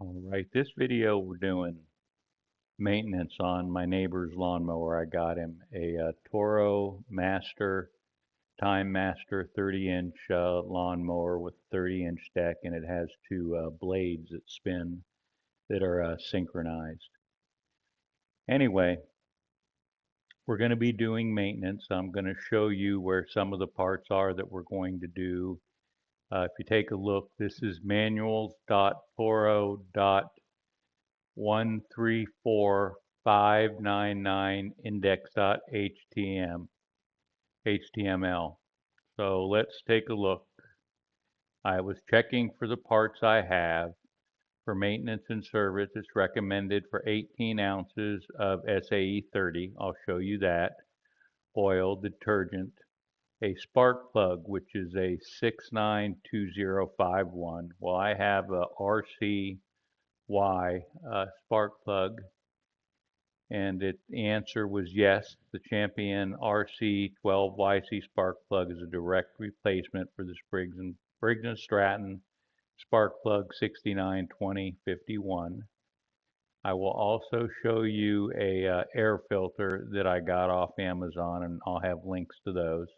All right, this video we're doing maintenance on my neighbor's lawnmower. I got him a Toro Master Time Master 30-inch lawnmower with 30-inch deck, and it has two blades that spin that are synchronized. Anyway, we're going to be doing maintenance. I'm going to show you where some of the parts are that we're going to do. If you take a look, this is manuals.toro.134599 index.html. So let's take a look. I was checking for the parts I have. For maintenance and service, it's recommended for 18 ounces of SAE 30. I'll show you that. Oil, detergent, a spark plug, which is a 692051. Well, I have a RCY spark plug, and the answer was yes. The Champion RC12YC spark plug is a direct replacement for the Briggs & Stratton spark plug 692051. I will also show you a air filter that I got off Amazon, and I'll have links to those.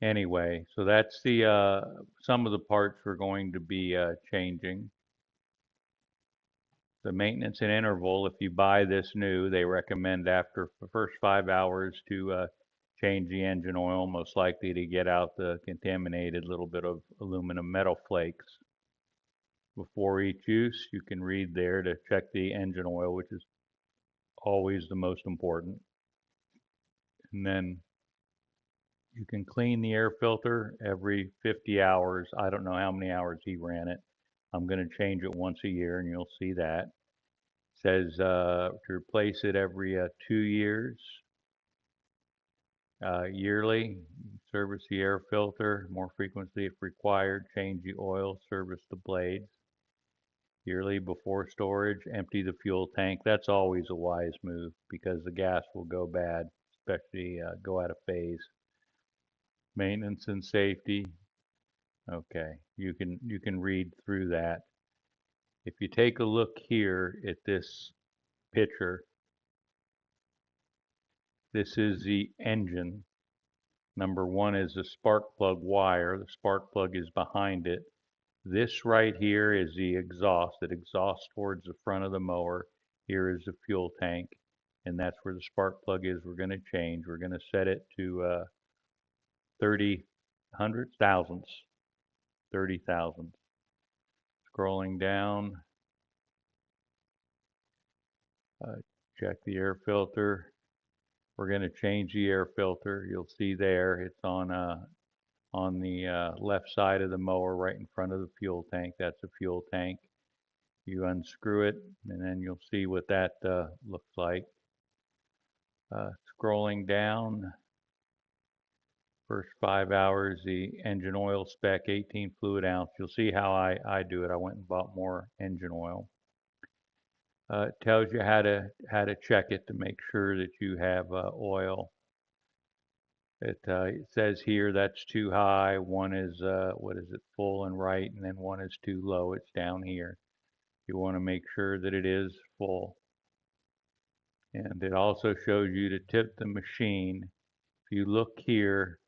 Anyway, so that's the some of the parts we're going to be changing. The maintenance and interval, if you buy this new, they recommend after the first 5 hours to change the engine oil, most likely to get out the contaminated little bit of aluminum metal flakes. Before each use, you can read there to check the engine oil, which is always the most important. And then you can clean the air filter every 50 hours. I don't know how many hours he ran it. I'm going to change it once a year, and you'll see that. It says to replace it every 2 years. Yearly, service the air filter more frequently if required. Change the oil, service the blades. Yearly before storage, empty the fuel tank. That's always a wise move because the gas will go bad, especially go out of phase. Maintenance and safety. Okay, you can read through that. If you take a look here at this picture, this is the engine. Number one is the spark plug wire. The spark plug is behind it. This right here is the exhaust. It exhausts towards the front of the mower. Here is the fuel tank, and that's where the spark plug is. We're going to change. We're going to set it to 30 hundredths, thousandths, 30 thousandths. Scrolling down, check the air filter. We're going to change the air filter. You'll see there it's on the left side of the mower right in front of the fuel tank. That's a fuel tank. You unscrew it, and then you'll see what that looks like. Scrolling down, first 5 hours, the engine oil spec, 18 fluid ounce. You'll see how I do it. I went and bought more engine oil. It tells you how to check it to make sure that you have oil. It says here that's too high. One is what is it, full and right, and then one is too low. It's down here. You want to make sure that it is full. And it also shows you to tip the machine. If you look here,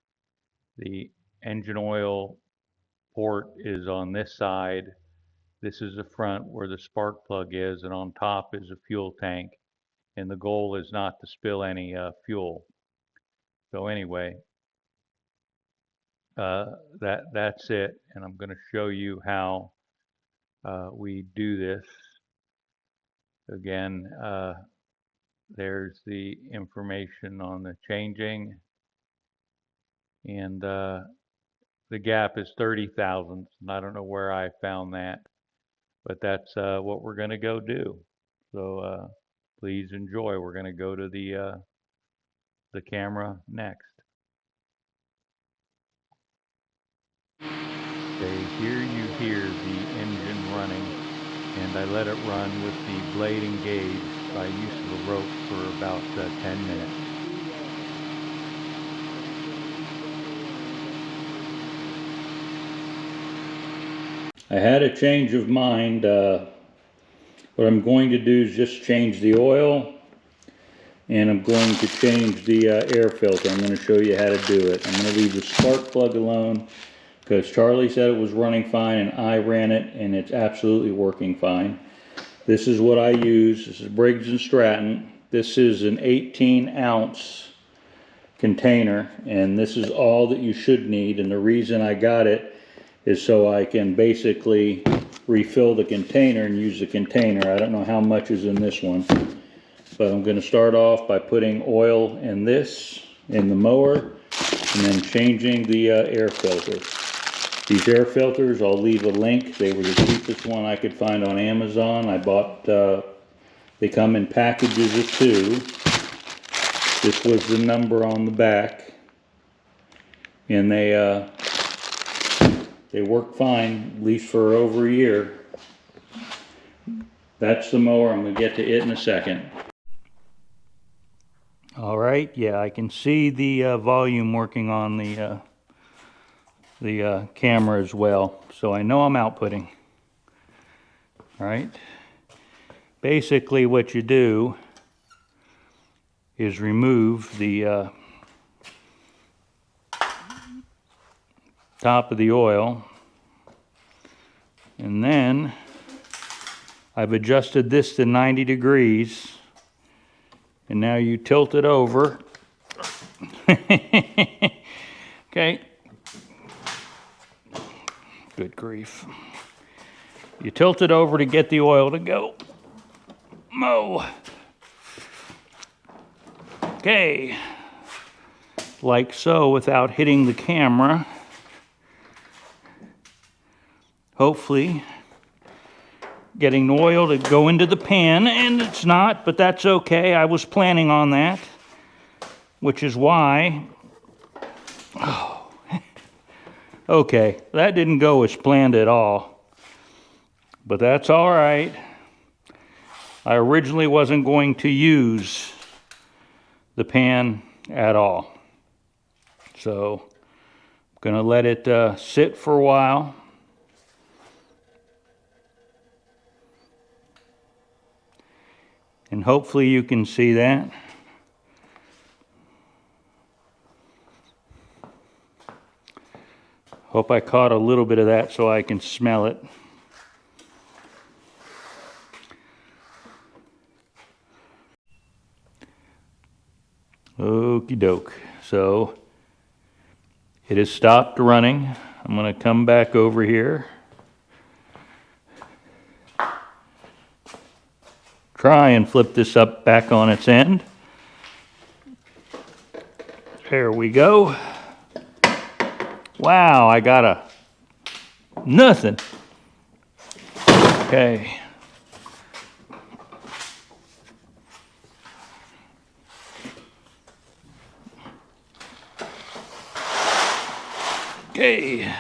the engine oil port is on this side. This is the front where the spark plug is, and on top is a fuel tank. And the goal is not to spill any fuel. So anyway, that's it. And I'm going to show you how we do this. Again, there's the information on the changing, and the gap is 30 thousandths. And I don't know where I found that, but that's what we're going to go do. So please enjoy. We're going to go to the camera next. Okay, here you hear the engine running, and I let it run with the blade engaged by use of a rope for about 10 minutes. I had a change of mind. What I'm going to do is just change the oil, and I'm going to change the air filter. I'm going to show you how to do it. I'm going to leave the spark plug alone because Charlie said it was running fine and I ran it and it's absolutely working fine. This is what I use. This is Briggs & Stratton. This is an 18-ounce container, and this is all that you should need. And the reason I got it is so I can basically refill the container and use the container. I don't know how much is in this one, but I'm going to start off by putting oil in this, in the mower, and then changing the air filter. These air filters, I'll leave a link. They were the cheapest one I could find on Amazon. I bought, they come in packages of 2. This was the number on the back. And they work fine, at least for over a year. That's the mower. I'm going to get to it in a second. All right, yeah, I can see the volume working on the camera as well, so I know I'm outputting. All right, basically what you do is remove the top of the oil, and then I've adjusted this to 90 degrees, and now you tilt it over. Okay. Good grief. You tilt it over to get the oil to go. Mow. Okay. Like so, without hitting the camera. Hopefully getting the oil to go into the pan, and it's not, but that's okay. I was planning on that, which is why. Oh. Okay, that didn't go as planned at all, but that's all right. I originally wasn't going to use the pan at all, so I'm going to let it sit for a while. And hopefully you can see that. Hope I caught a little bit of that so I can smell it. Okie doke. So it has stopped running. I'm going to come back over here. Try and flip this up back on its end. There we go. Wow, I got a nothing. Okay. Okay.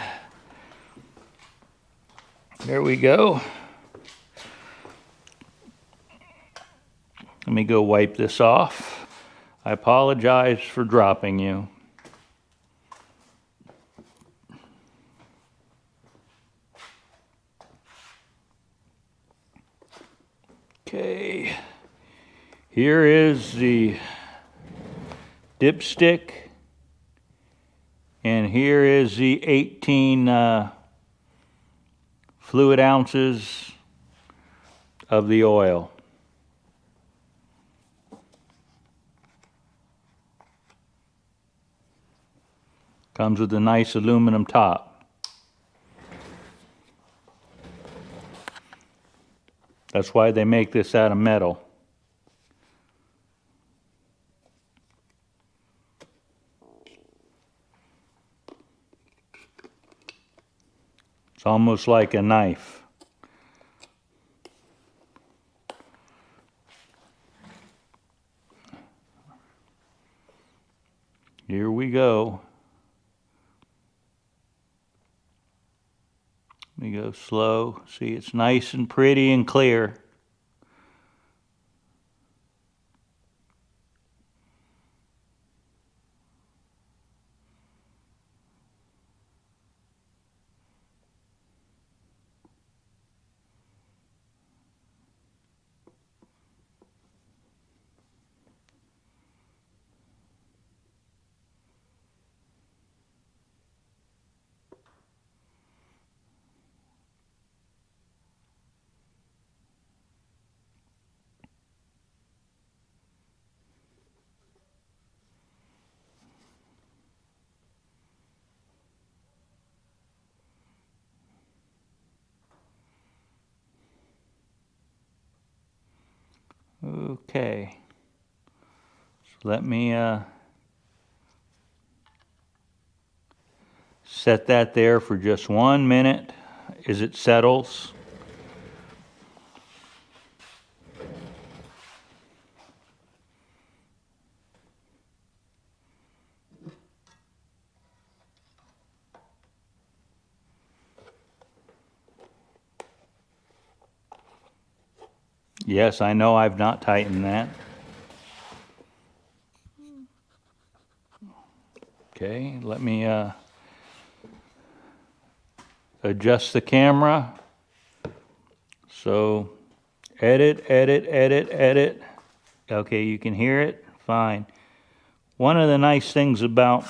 There we go. Let me go wipe this off. I apologize for dropping you. Okay, here is the dipstick, and here is the 18 fluid ounces of the oil. Comes with a nice aluminum top. That's why they make this out of metal. It's almost like a knife. Here we go. Let me go slow. See, it's nice and pretty and clear. Okay. So let me set that there for just 1 minute as it settles. Yes, I know I've not tightened that. Okay, let me adjust the camera. So, edit, edit, edit, edit. Okay, you can hear it? Fine. One of the nice things about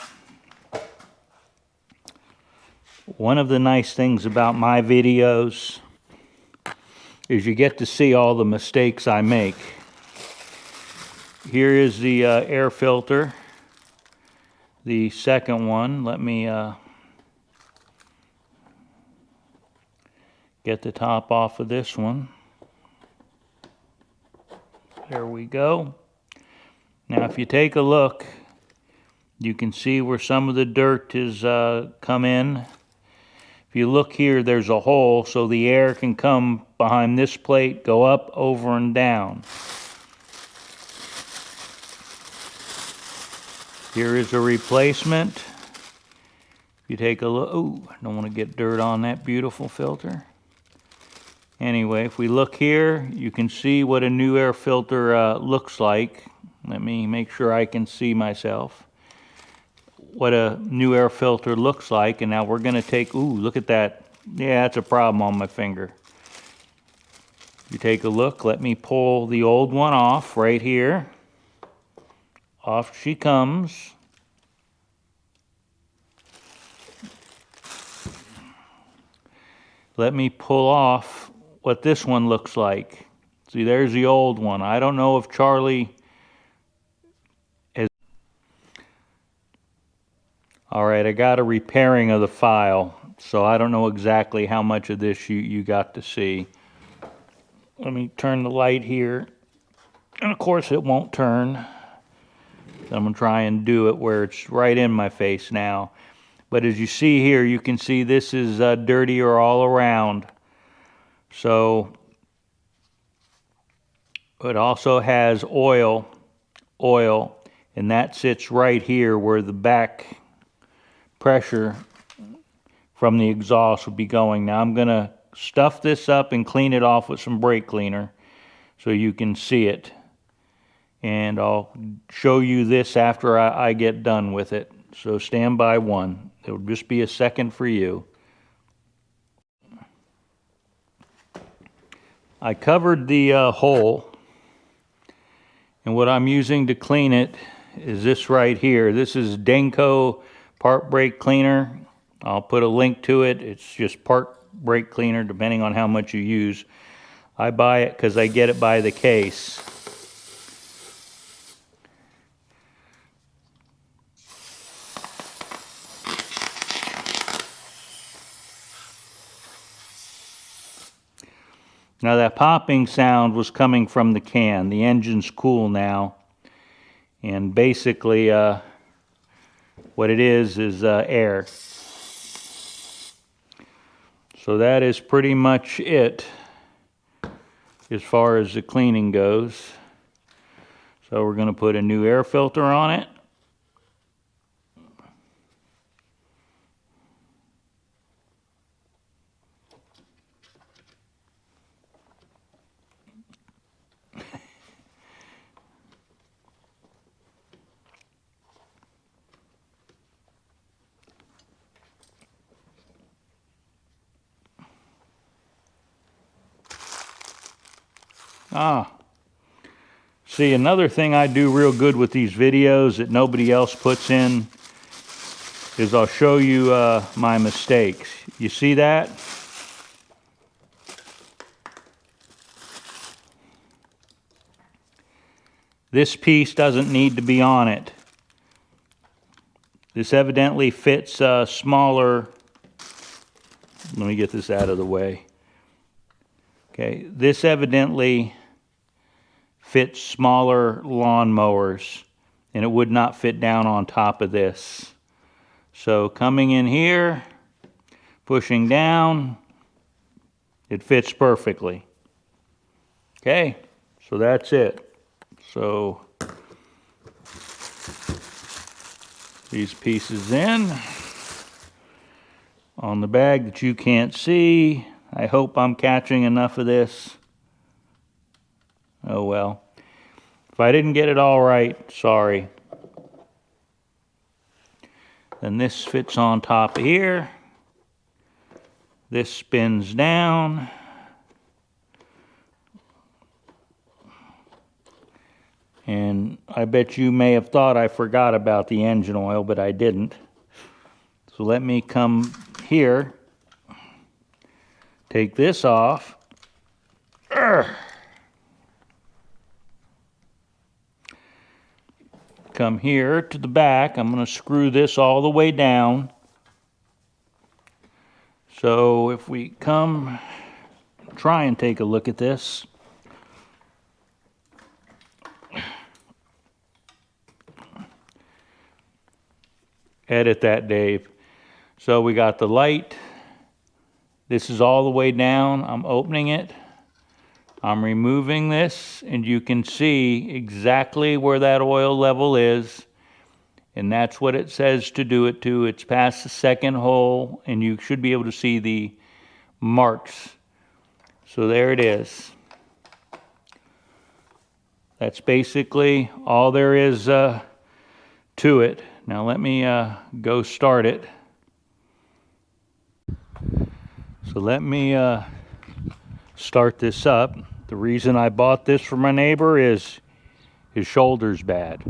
my videos is you get to see all the mistakes I make. Here is the air filter, the second one. Let me get the top off of this one. There we go. Now if you take a look, you can see where some of the dirt has come in. If you look here, there's a hole so the air can come behind this plate, go up, over, and down. Here is a replacement. If you take a look, ooh, I don't want to get dirt on that beautiful filter. Anyway, if we look here, you can see what a new air filter looks like. Let me make sure I can see myself. What a new air filter looks like, and now we're going to take, ooh, look at that. Yeah, that's a problem on my finger. You take a look, let me pull the old one off right here. Off she comes. Let me pull off what this one looks like. See, there's the old one. I don't know if Charlie has... Alright, I got a repairing of the file, so I don't know exactly how much of this you got to see. Let me turn the light here. And of course it won't turn. I'm going to try and do it where it's right in my face now. But as you see here, you can see this is dirtier all around. So it also has oil, and that sits right here where the back pressure from the exhaust will be going. Now I'm going to stuff this up and clean it off with some brake cleaner so you can see it. And I'll show you this after I get done with it. So stand by one. It'll just be a second for you. I covered the hole, and what I'm using to clean it is this right here. This is Denko part brake cleaner. I'll put a link to it. It's just part brake cleaner depending on how much you use. I buy it because I get it by the case. Now that popping sound was coming from the can. The engine's cool now. And basically what it is air. So that is pretty much it as far as the cleaning goes. So we're going to put a new air filter on it. See, another thing I do real good with these videos that nobody else puts in is I'll show you my mistakes. You see that? This piece doesn't need to be on it. This evidently fits smaller. Let me get this out of the way. Okay, this evidently fit smaller lawn mowers, and it would not fit down on top of this. So coming in here, pushing down, it fits perfectly. Okay, so that's it. So these pieces in on the bag that you can't see. I hope I'm catching enough of this. Oh well. If I didn't get it all right, sorry. Then this fits on top of here. This spins down. And I bet you may have thought I forgot about the engine oil, but I didn't. So let me come here, take this off. Come here to the back. I'm going to screw this all the way down. So if we come, try and take a look at this. Edit that, Dave. So we got the light. This is all the way down. I'm opening it. I'm removing this, and you can see exactly where that oil level is. And that's what it says to do it to. It's past the second hole, and you should be able to see the marks. So there it is. That's basically all there is to it. Now let me go start it. So let me start this up. The reason I bought this for my neighbor is his shoulder's bad.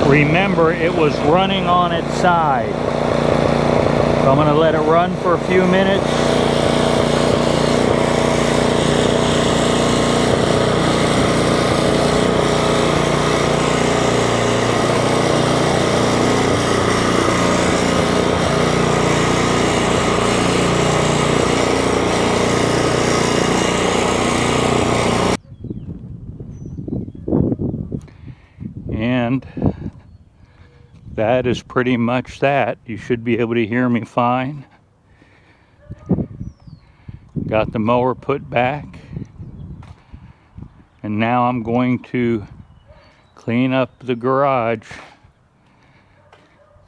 Remember, it was running on its side. So I'm going to let it run for a few minutes. And that is pretty much that. You should be able to hear me fine. Got the mower put back. And now I'm going to clean up the garage.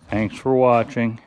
Thanks for watching.